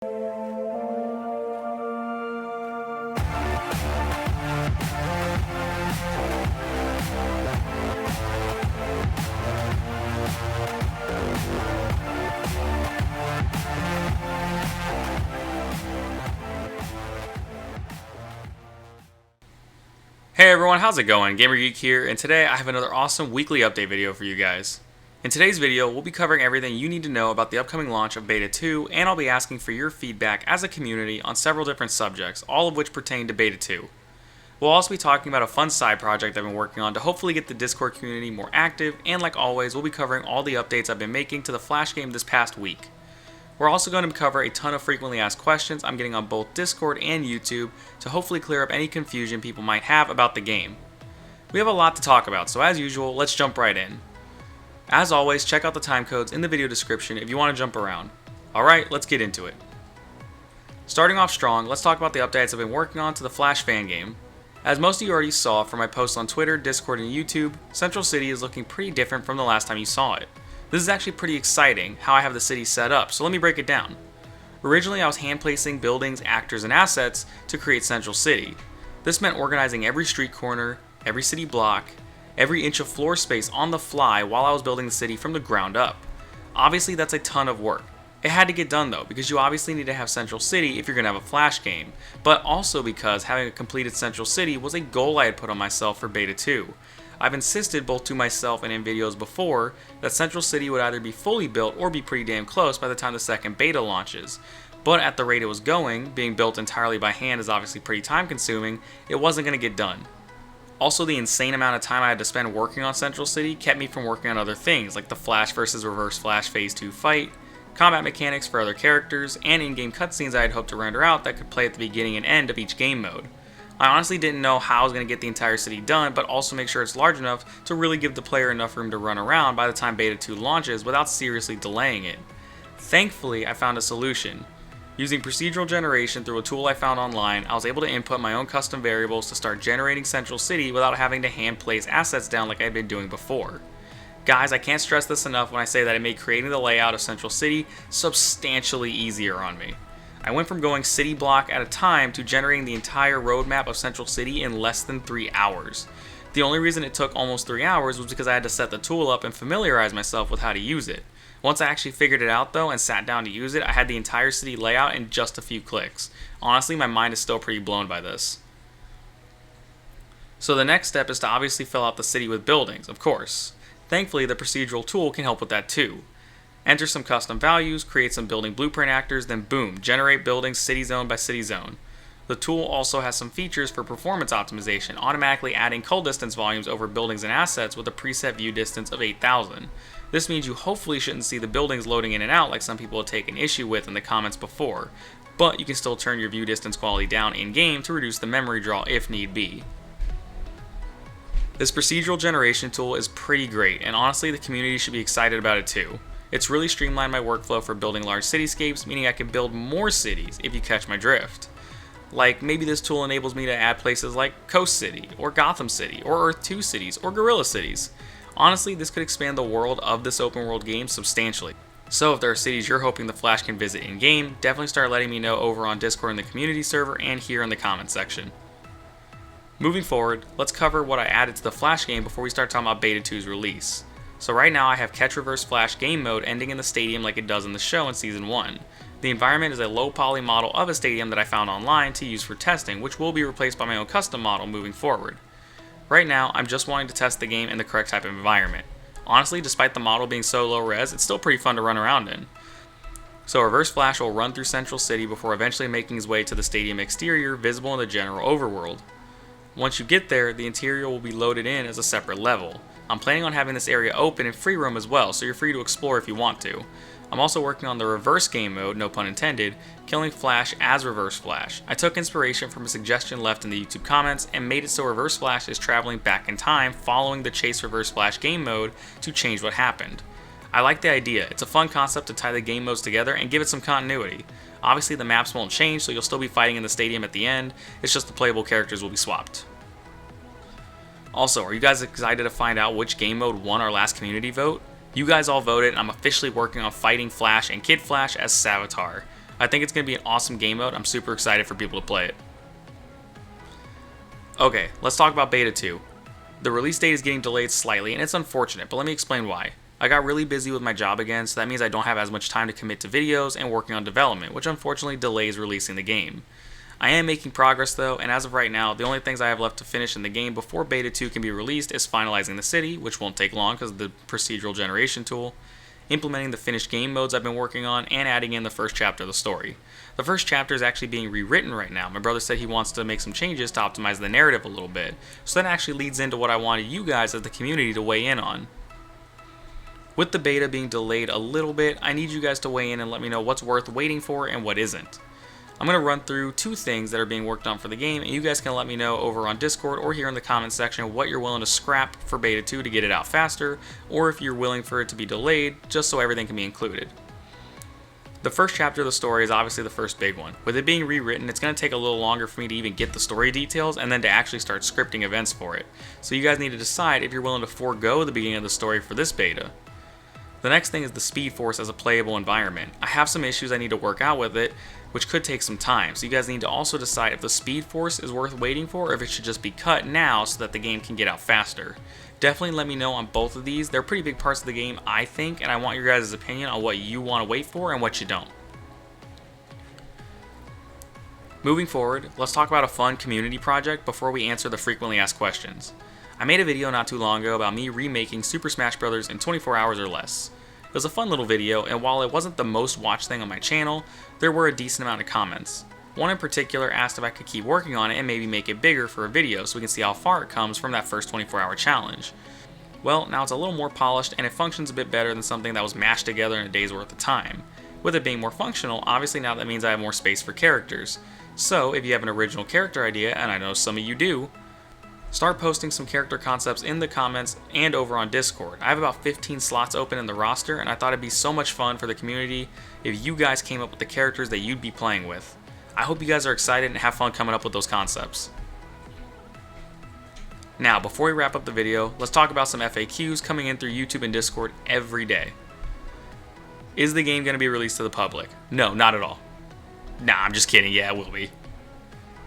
Hey everyone, how's it going? Geek here, and today I have another awesome weekly update video for you guys. In today's video, we'll be covering everything you need to know about the upcoming launch of Beta 2, and I'll be asking for your feedback as a community on several different subjects, all of which pertain to Beta 2. We'll also be talking about a fun side project I've been working on to hopefully get the Discord community more active, and like always, we'll be covering all the updates I've been making to the Flash game this past week. We're also going to cover a ton of frequently asked questions I'm getting on both Discord and YouTube to hopefully clear up any confusion people might have about the game. We have a lot to talk about, so as usual, let's jump right in. As always, check out the timecodes in the video description if you want to jump around. Alright, let's get into it. Starting off strong, let's talk about the updates I've been working on to the Flash fan game. As most of you already saw from my posts on Twitter, Discord, and YouTube, Central City is looking pretty different from the last time you saw it. This is actually pretty exciting, how I have the city set up, so let me break it down. Originally I was hand placing buildings, actors, and assets to create Central City. This meant organizing every street corner, every city block, every inch of floor space on the fly while I was building the city from the ground up. Obviously that's a ton of work. It had to get done though, because you obviously need to have Central City if you're going to have a Flash game, but also because having a completed Central City was a goal I had put on myself for Beta 2. I've insisted both to myself and in videos before that Central City would either be fully built or be pretty damn close by the time the second beta launches, but at the rate it was going, being built entirely by hand is obviously pretty time consuming, it wasn't going to get done. Also, the insane amount of time I had to spend working on Central City kept me from working on other things like the Flash vs Reverse Flash Phase 2 fight, combat mechanics for other characters, and in-game cutscenes I had hoped to render out that could play at the beginning and end of each game mode. I honestly didn't know how I was going to get the entire city done, but also make sure it's large enough to really give the player enough room to run around by the time Beta 2 launches without seriously delaying it. Thankfully, I found a solution. Using procedural generation through a tool I found online, I was able to input my own custom variables to start generating Central City without having to hand place assets down like I had been doing before. Guys, I can't stress this enough when I say that it made creating the layout of Central City substantially easier on me. I went from going city block at a time to generating the entire roadmap of Central City in less than 3 hours. The only reason it took almost 3 hours was because I had to set the tool up and familiarize myself with how to use it. Once I actually figured it out though and sat down to use it, I had the entire city layout in just a few clicks. Honestly, my mind is still pretty blown by this. So the next step is to obviously fill out the city with buildings, of course. Thankfully, the procedural tool can help with that too. Enter some custom values, create some building blueprint actors, then boom, generate buildings city zone by city zone. The tool also has some features for performance optimization, automatically adding cull distance volumes over buildings and assets with a preset view distance of 8,000. This means you hopefully shouldn't see the buildings loading in and out like some people have taken issue with in the comments before, but you can still turn your view distance quality down in-game to reduce the memory draw if need be. This procedural generation tool is pretty great, and honestly the community should be excited about it too. It's really streamlined my workflow for building large cityscapes, meaning I can build more cities if you catch my drift. Like, maybe this tool enables me to add places like Coast City, or Gotham City, or Earth 2 cities, or Gorilla cities. Honestly, this could expand the world of this open world game substantially. So if there are cities you're hoping the Flash can visit in-game, definitely start letting me know over on Discord in the community server and here in the comments section. Moving forward, let's cover what I added to the Flash game before we start talking about Beta 2's release. So right now I have Catch Reverse Flash game mode ending in the stadium like it does in the show in Season 1. The environment is a low poly model of a stadium that I found online to use for testing, which will be replaced by my own custom model moving forward. Right now, I'm just wanting to test the game in the correct type of environment. Honestly, despite the model being so low res, it's still pretty fun to run around in. So Reverse Flash will run through Central City before eventually making his way to the stadium exterior visible in the general overworld. Once you get there, the interior will be loaded in as a separate level. I'm planning on having this area open in free roam as well, so you're free to explore if you want to. I'm also working on the reverse game mode, no pun intended, killing Flash as Reverse Flash. I took inspiration from a suggestion left in the YouTube comments and made it so Reverse Flash is traveling back in time following the Chase Reverse Flash game mode to change what happened. I like the idea. It's a fun concept to tie the game modes together and give it some continuity. Obviously the maps won't change, so you'll still be fighting in the stadium at the end, it's just the playable characters will be swapped. Also, are you guys excited to find out which game mode won our last community vote? You guys all voted, and I'm officially working on fighting Flash and Kid Flash as Savitar. I think it's going to be an awesome game mode. I'm super excited for people to play it. Okay, let's talk about Beta 2. The release date is getting delayed slightly, and it's unfortunate, but let me explain why. I got really busy with my job again, so that means I don't have as much time to commit to videos and working on development, which unfortunately delays releasing the game. I am making progress though, and as of right now, the only things I have left to finish in the game before Beta 2 can be released is finalizing the city, which won't take long because of the procedural generation tool, implementing the finished game modes I've been working on, and adding in the first chapter of the story. The first chapter is actually being rewritten right now. My brother said he wants to make some changes to optimize the narrative a little bit, so that actually leads into what I wanted you guys as the community to weigh in on. With the beta being delayed a little bit, I need you guys to weigh in and let me know what's worth waiting for and what isn't. I'm going to run through 2 things that are being worked on for the game, and you guys can let me know over on Discord or here in the comments section what you're willing to scrap for Beta 2 to get it out faster, or if you're willing for it to be delayed just so everything can be included. The first chapter of the story is obviously the first big one. With it being rewritten, it's going to take a little longer for me to even get the story details and then to actually start scripting events for it. So you guys need to decide if you're willing to forego the beginning of the story for this beta. The next thing is the Speed Force as a playable environment. I have some issues I need to work out with it, which could take some time, so you guys need to also decide if the Speed Force is worth waiting for or if it should just be cut now so that the game can get out faster. Definitely let me know on both of these. They're pretty big parts of the game, I think, and I want your guys' opinion on what you want to wait for and what you don't. Moving forward, let's talk about a fun community project before we answer the frequently asked questions. I made a video not too long ago about me remaking Super Smash Bros. In 24 hours or less. It was a fun little video, and while it wasn't the most watched thing on my channel, there were a decent amount of comments. One in particular asked if I could keep working on it and maybe make it bigger for a video so we can see how far it comes from that first 24-hour challenge. Well, now it's a little more polished and it functions a bit better than something that was mashed together in a day's worth of time. With it being more functional, obviously now that means I have more space for characters. So if you have an original character idea, and I know some of you do, start posting some character concepts in the comments and over on Discord. I have about 15 slots open in the roster, and I thought it'd be so much fun for the community if you guys came up with the characters that you'd be playing with. I hope you guys are excited and have fun coming up with those concepts. Now, before we wrap up the video, let's talk about some FAQs coming in through YouTube and Discord every day. Is the game going to be released to the public? No, not at all. Nah, I'm just kidding. Yeah, it will be.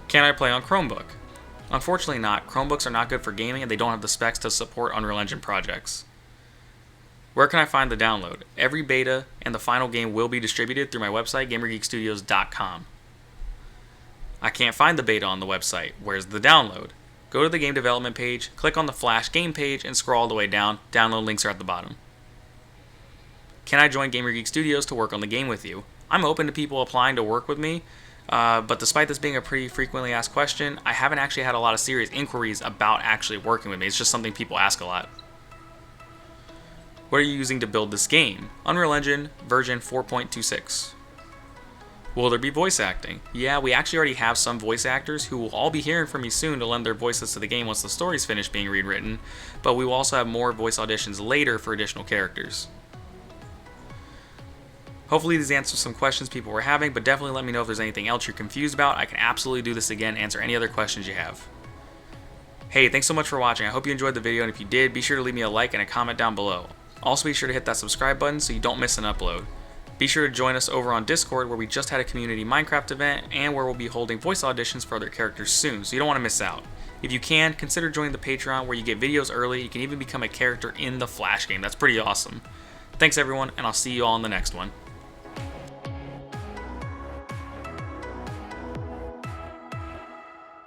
Can I play on Chromebook? Unfortunately not. Chromebooks are not good for gaming and they don't have the specs to support Unreal Engine projects. Where can I find the download? Every beta and the final game will be distributed through my website, GamerGeekStudios.com. I can't find the beta on the website. Where's the download? Go to the game development page, click on the Flash game page, and scroll all the way down. Download links are at the bottom. Can I join Gamer Geek Studios to work on the game with you? I'm open to people applying to work with me, but despite this being a pretty frequently asked question, I haven't actually had a lot of serious inquiries about actually working with me. It's just something people ask a lot. What are you using to build this game? Unreal Engine version 4.26. Will there be voice acting? Yeah, we actually already have some voice actors who will all be hearing from me soon to lend their voices to the game once the story's finished being rewritten, but we will also have more voice auditions later for additional characters. Hopefully these answer some questions people were having, but definitely let me know if there's anything else you're confused about. I can absolutely do this again and answer any other questions you have. Hey, thanks so much for watching. I hope you enjoyed the video, and if you did, be sure to leave me a like and a comment down below. Also be sure to hit that subscribe button so you don't miss an upload. Be sure to join us over on Discord where we just had a community Minecraft event and where we'll be holding voice auditions for other characters soon, so you don't want to miss out. If you can, consider joining the Patreon where you get videos early. You can even become a character in the Flash game. That's pretty awesome. Thanks everyone, and I'll see you all in the next one.